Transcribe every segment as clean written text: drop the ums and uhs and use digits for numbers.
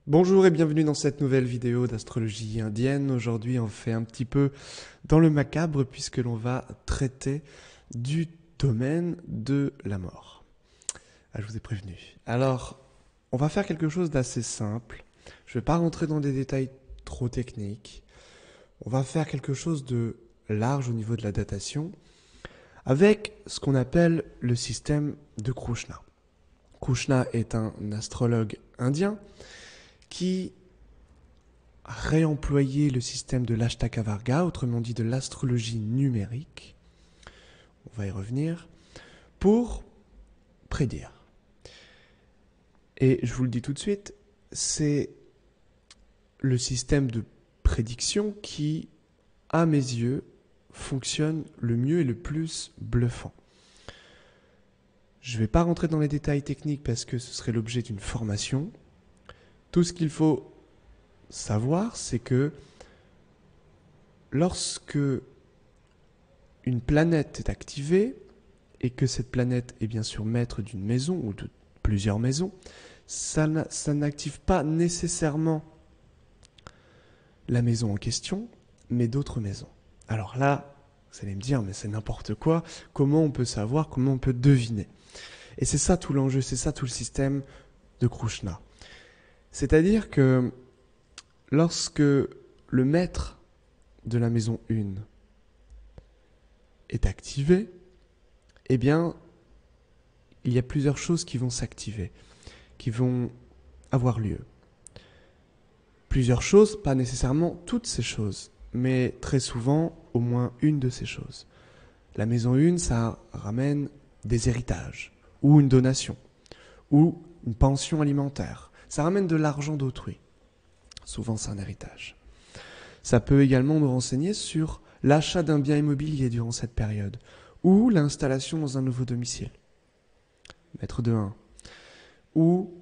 Bonjour et bienvenue dans cette nouvelle vidéo d'astrologie indienne. Aujourd'hui, on fait un petit peu dans le macabre puisque l'on va traiter du domaine de la mort. Ah, je vous ai prévenu. Alors, on va faire quelque chose d'assez simple. Je ne vais pas rentrer dans des détails trop techniques. On va faire quelque chose de large au niveau de la datation avec ce qu'on appelle le système de Krushna. Krushna est un astrologue indien qui a réemployé le système de l'Ashtaka-Varga, autrement dit de l'astrologie numérique, on va y revenir, pour prédire. Et je vous le dis tout de suite, c'est le système de prédiction qui, à mes yeux, fonctionne le mieux et le plus bluffant. Je ne vais pas rentrer dans les détails techniques parce que ce serait l'objet d'une formation. Tout ce qu'il faut savoir, c'est que lorsque une planète est activée et que cette planète est bien sûr maître d'une maison ou de plusieurs maisons, ça n'active pas nécessairement la maison en question, mais d'autres maisons. Alors là, vous allez me dire, mais c'est n'importe quoi, comment on peut savoir, comment on peut deviner? Et c'est ça tout l'enjeu, c'est ça tout le système de Krushna. C'est-à-dire que lorsque le maître de la maison 1 est activé, eh bien, il y a plusieurs choses qui vont s'activer, qui vont avoir lieu. Plusieurs choses, pas nécessairement toutes ces choses, mais très souvent au moins une de ces choses. La maison 1, ça ramène des héritages, ou une donation, ou une pension alimentaire. Ça ramène de l'argent d'autrui. Souvent, c'est un héritage. Ça peut également nous renseigner sur l'achat d'un bien immobilier durant cette période, ou l'installation dans un nouveau domicile, maître de 1, ou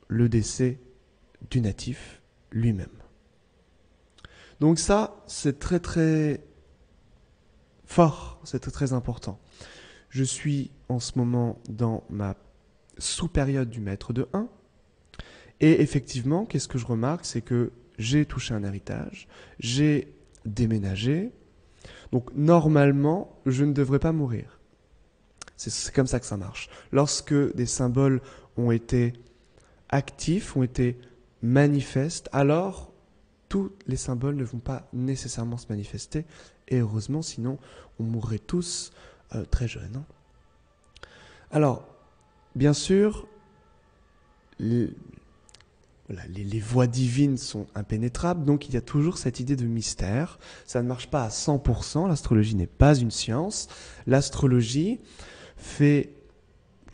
le décès du natif lui-même. Donc ça, c'est très très fort, c'est très très important. Je suis en ce moment dans ma sous-période du maître de 1, et effectivement, qu'est-ce que je remarque, c'est que j'ai touché un héritage, j'ai déménagé, donc normalement, je ne devrais pas mourir. C'est comme ça que ça marche. Lorsque des symboles ont été actifs, ont été manifestes, alors tous les symboles ne vont pas nécessairement se manifester. Et heureusement, sinon, on mourrait tous très jeunes. Hein. Alors, bien sûr, les voies divines sont impénétrables, donc il y a toujours cette idée de mystère. Ça ne marche pas à 100%, l'astrologie n'est pas une science. L'astrologie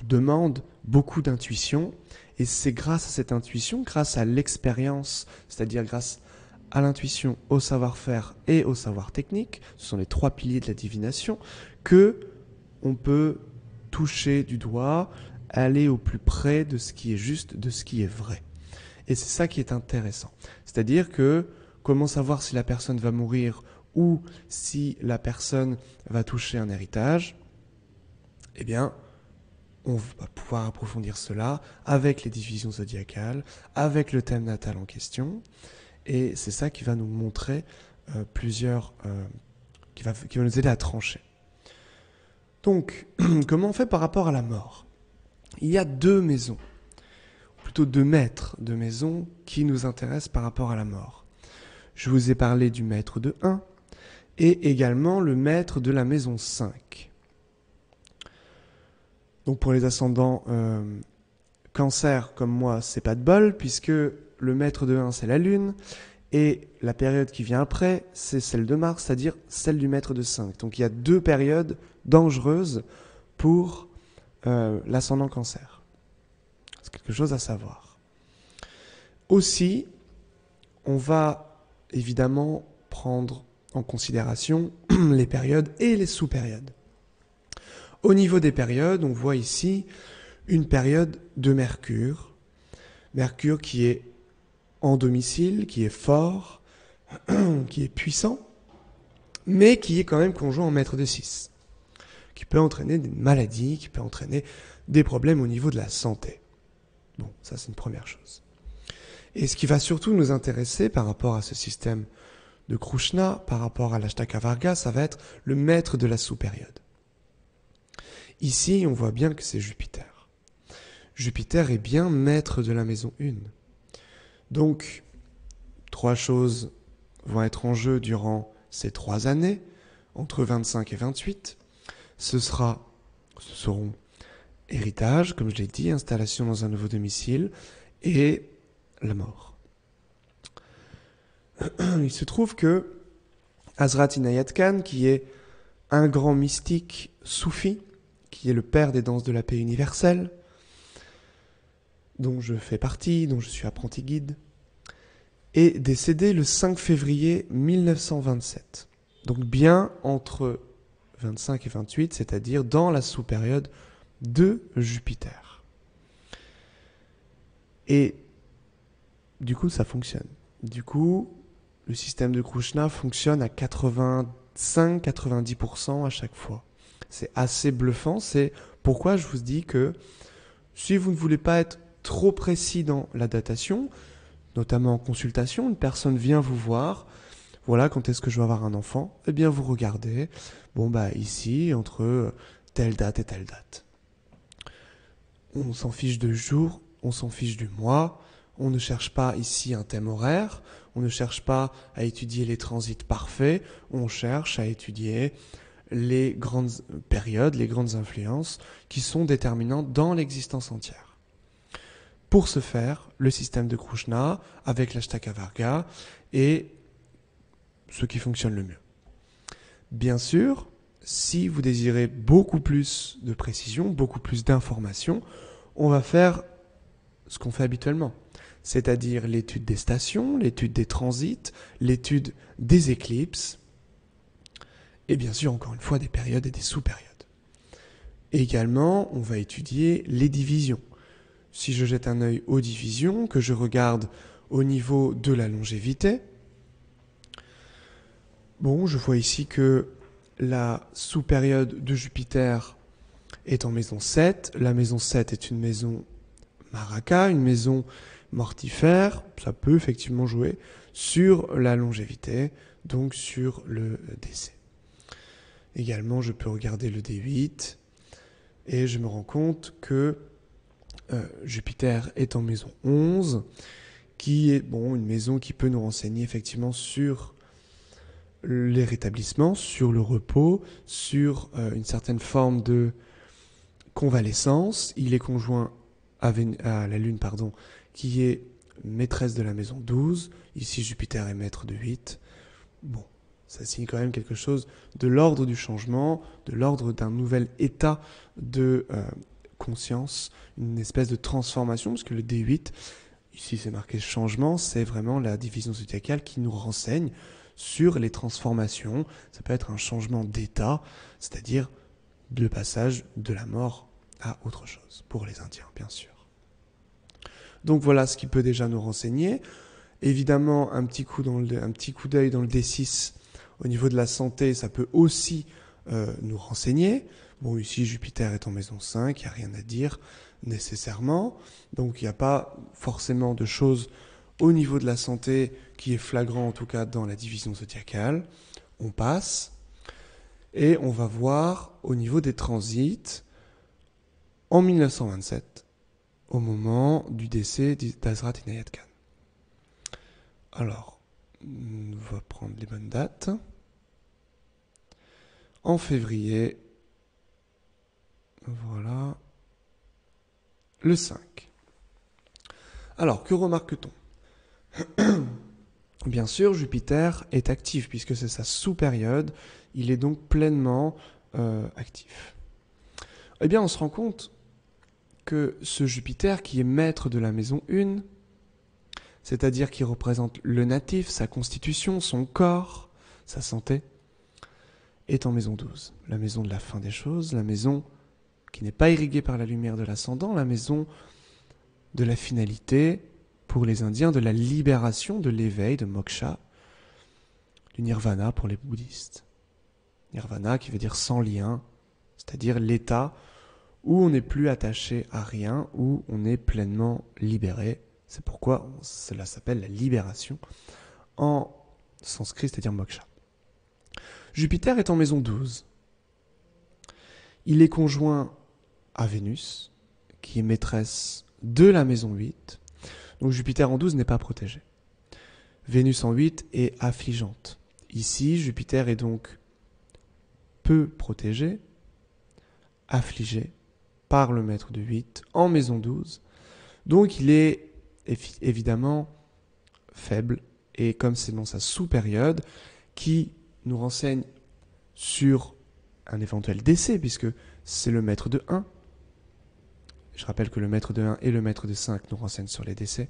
demande beaucoup d'intuition, et c'est grâce à cette intuition, grâce à l'expérience, c'est-à-dire grâce à l'intuition, au savoir-faire et au savoir technique, ce sont les 3 piliers de la divination, que on peut toucher du doigt, aller au plus près de ce qui est juste, de ce qui est vrai. Et c'est ça qui est intéressant. C'est-à-dire que comment savoir si la personne va mourir ou si la personne va toucher un héritage? Eh bien, on va pouvoir approfondir cela avec les divisions zodiacales, avec le thème natal en question. Et c'est ça qui va nous montrer qui va nous aider à trancher. Donc, comment on fait par rapport à la mort? Il y a 2 maisons, plutôt 2 maîtres de maison qui nous intéressent par rapport à la mort. Je vous ai parlé du maître de 1 et également le maître de la maison 5. Donc pour les ascendants cancer comme moi, c'est pas de bol, puisque le maître de 1, c'est la lune, et la période qui vient après, c'est celle de Mars, c'est-à-dire celle du maître de 5. Donc il y a 2 périodes dangereuses pour l'ascendant cancer. C'est quelque chose à savoir. Aussi, on va évidemment prendre en considération les périodes et les sous-périodes. Au niveau des périodes, on voit ici une période de Mercure. Mercure qui est en domicile, qui est fort, qui est puissant, mais qui est quand même conjoint en maître de 6, qui peut entraîner des maladies, qui peut entraîner des problèmes au niveau de la santé. Bon, ça c'est une première chose. Et ce qui va surtout nous intéresser par rapport à ce système de Krushna, par rapport à l'Ashtaka Varga, ça va être le maître de la sous-période. Ici, on voit bien que c'est Jupiter. Jupiter est bien maître de la maison 1. Donc, 3 choses vont être en jeu durant ces 3 années, entre 25 et 28. Ce seront héritage, comme je l'ai dit, installation dans un nouveau domicile, et la mort. Il se trouve que Hazrat Inayat Khan, qui est un grand mystique soufi, qui est le père des danses de la paix universelle, dont je fais partie, dont je suis apprenti guide, est décédé le 5 février 1927. Donc bien entre 25 et 28, c'est-à-dire dans la sous-période de Jupiter. Et du coup, ça fonctionne. Du coup, le système de Krushna fonctionne à 85-90% à chaque fois. C'est assez bluffant. C'est pourquoi je vous dis que si vous ne voulez pas être trop précis dans la datation, notamment en consultation, une personne vient vous voir, voilà, quand est-ce que je vais avoir un enfant? Eh bien, vous regardez, ici, entre telle date et telle date. On s'en fiche du jour, on s'en fiche du mois, on ne cherche pas ici un thème horaire, on ne cherche pas à étudier les transits parfaits, on cherche à étudier les grandes périodes, les grandes influences qui sont déterminantes dans l'existence entière. Pour ce faire, le système de Krushna, avec l'Ashtaka Varga, est ce qui fonctionne le mieux. Bien sûr, si vous désirez beaucoup plus de précision, beaucoup plus d'informations, on va faire ce qu'on fait habituellement, c'est-à-dire l'étude des stations, l'étude des transits, l'étude des éclipses, et bien sûr, encore une fois, des périodes et des sous-périodes. Et également, on va étudier les divisions. Si je jette un œil aux divisions, que je regarde au niveau de la longévité, je vois ici que la sous-période de Jupiter est en maison 7. La maison 7 est une maison Maraka, une maison mortifère. Ça peut effectivement jouer sur la longévité, donc sur le décès. Également, je peux regarder le D8 et je me rends compte que Jupiter est en maison 11, qui est une maison qui peut nous renseigner effectivement sur les rétablissements, sur le repos, sur une certaine forme de convalescence. Il est conjoint à la Lune, qui est maîtresse de la maison 12. Ici, Jupiter est maître de 8. Ça signe quand même quelque chose de l'ordre du changement, de l'ordre d'un nouvel état de conscience, une espèce de transformation, parce que le D8, ici c'est marqué changement, c'est vraiment la division zodiacale qui nous renseigne sur les transformations. Ça peut être un changement d'état, c'est-à-dire le passage de la mort à autre chose, pour les Indiens, bien sûr. Donc voilà ce qui peut déjà nous renseigner. Évidemment, un petit coup d'œil dans le D6 au niveau de la santé, ça peut aussi nous renseigner. Ici, Jupiter est en maison 5, il n'y a rien à dire nécessairement. Donc, il n'y a pas forcément de choses au niveau de la santé qui est flagrant, en tout cas dans la division zodiacale. On passe et on va voir au niveau des transits en 1927, au moment du décès d'Hazrat Inayat Khan. Alors, on va prendre les bonnes dates. En février, voilà, le 5. Alors, que remarque-t-on? Bien sûr, Jupiter est actif, puisque c'est sa sous-période. Il est donc pleinement actif. Eh bien, on se rend compte que ce Jupiter, qui est maître de la maison 1, c'est-à-dire qui représente le natif, sa constitution, son corps, sa santé, est en maison 12, la maison de la fin des choses, la maison qui n'est pas irriguée par la lumière de l'ascendant, la maison de la finalité, pour les Indiens, de la libération, de l'éveil, de moksha, du nirvana pour les bouddhistes. Nirvana qui veut dire sans lien, c'est-à-dire l'état où on n'est plus attaché à rien, où on est pleinement libéré C'est pourquoi cela s'appelle la libération en sanskrit, c'est-à-dire moksha. Jupiter est en maison 12. Il est conjoint à Vénus, qui est maîtresse de la maison 8. Donc Jupiter en 12 n'est pas protégé. Vénus en 8 est affligeante. Ici, Jupiter est donc peu protégé, affligé par le maître de 8 en maison 12. Donc il est évidemment faible, et comme c'est dans sa sous-période, qui nous renseigne sur un éventuel décès, puisque c'est le maître de 1. Je rappelle que le maître de 1 et le maître de 5 nous renseignent sur les décès.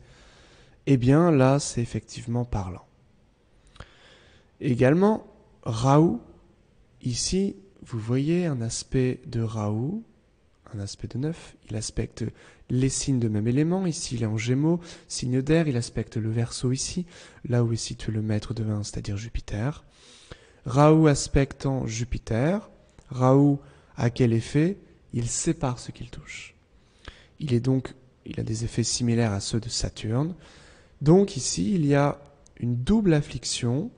Eh bien là, c'est effectivement parlant. Également, Rahu, ici, vous voyez un aspect de Rahu, un aspect de 9, il aspecte les signes de même élément, ici il est en Gémeaux, signe d'air, il aspecte le Verseau ici, là où est situé le maître de 1, c'est-à-dire Jupiter. Rahu aspectant Jupiter, Rahu a quel effet? Il sépare ce qu'il touche. Il a des effets similaires à ceux de Saturne. Donc ici, il y a une double affliction,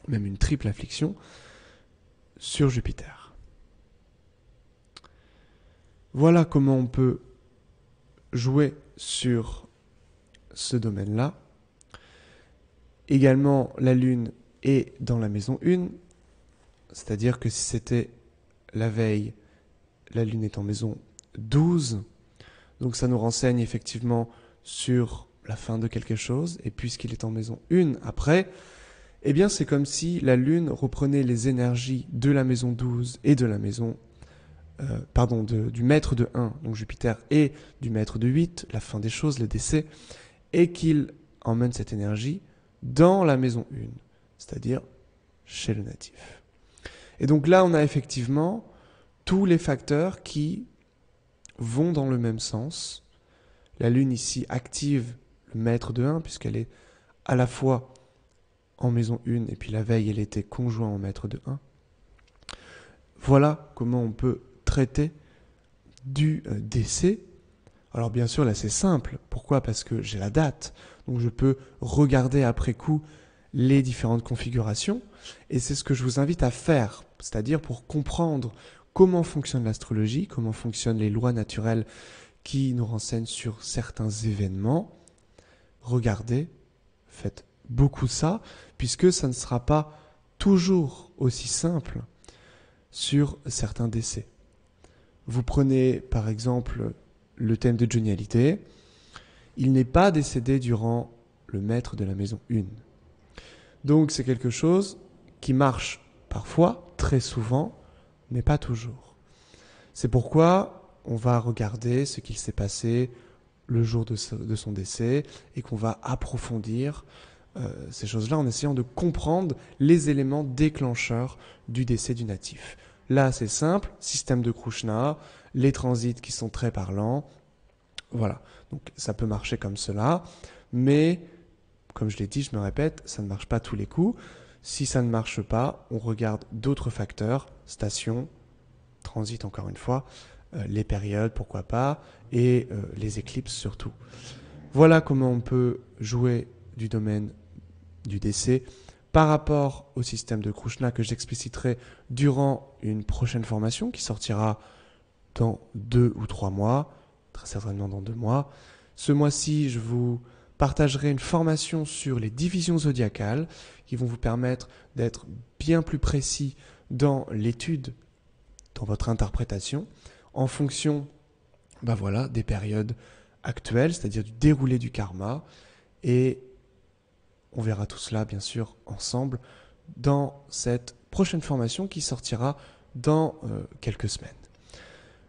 même une triple affliction, sur Jupiter. Voilà comment on peut jouer sur ce domaine-là. Également, la Lune est dans la maison 1, c'est-à-dire que si c'était la veille, la Lune est en maison 12, donc ça nous renseigne effectivement sur la fin de quelque chose, et puisqu'il est en maison 1 après, eh bien c'est comme si la Lune reprenait les énergies de la maison 12 et de la maison du maître de 1, donc Jupiter, et du maître de 8, la fin des choses, le décès, et qu'il emmène cette énergie dans la maison 1, c'est-à-dire chez le natif. Et donc là, on a effectivement tous les facteurs qui vont dans le même sens. La Lune ici active le maître de 1, puisqu'elle est à la fois en maison 1, et puis la veille, elle était conjointe au maître de 1. Voilà comment on peut traiter du décès. Alors bien sûr, là c'est simple. Pourquoi? Parce que j'ai la date. Donc je peux regarder après coup les différentes configurations. Et c'est ce que je vous invite à faire. C'est-à-dire pour comprendre comment fonctionne l'astrologie, comment fonctionnent les lois naturelles qui nous renseignent sur certains événements. Regardez, faites beaucoup ça, puisque ça ne sera pas toujours aussi simple sur certains décès. Vous prenez par exemple le thème de Johnny Hallyday. Il n'est pas décédé durant le maître de la maison 1. Donc c'est quelque chose qui marche parfois, très souvent, mais pas toujours. C'est pourquoi on va regarder ce qu'il s'est passé le jour de son décès et qu'on va approfondir ces choses-là en essayant de comprendre les éléments déclencheurs du décès du natif. Là, c'est simple, système de Krushna, les transits qui sont très parlants. Voilà, donc ça peut marcher comme cela, mais comme je l'ai dit, je me répète, ça ne marche pas tous les coups. Si ça ne marche pas, on regarde d'autres facteurs, station, transit encore une fois, les périodes, pourquoi pas, et les éclipses surtout. Voilà comment on peut jouer du domaine du décès par rapport au système de Krushna que j'expliciterai durant une prochaine formation qui sortira dans 2 ou 3 mois, très certainement dans 2 mois. Ce mois-ci, je vous partagerai une formation sur les divisions zodiacales qui vont vous permettre d'être bien plus précis dans l'étude, dans votre interprétation, en fonction des périodes actuelles, c'est-à-dire du déroulé du karma. Et on verra tout cela, bien sûr, ensemble dans cette prochaine formation qui sortira dans quelques semaines.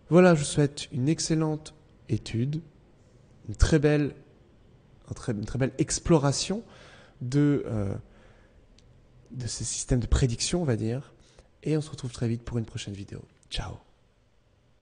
Voilà, je vous souhaite une excellente étude, une très belle exploration de ces systèmes de prédiction, on va dire. Et on se retrouve très vite pour une prochaine vidéo. Ciao.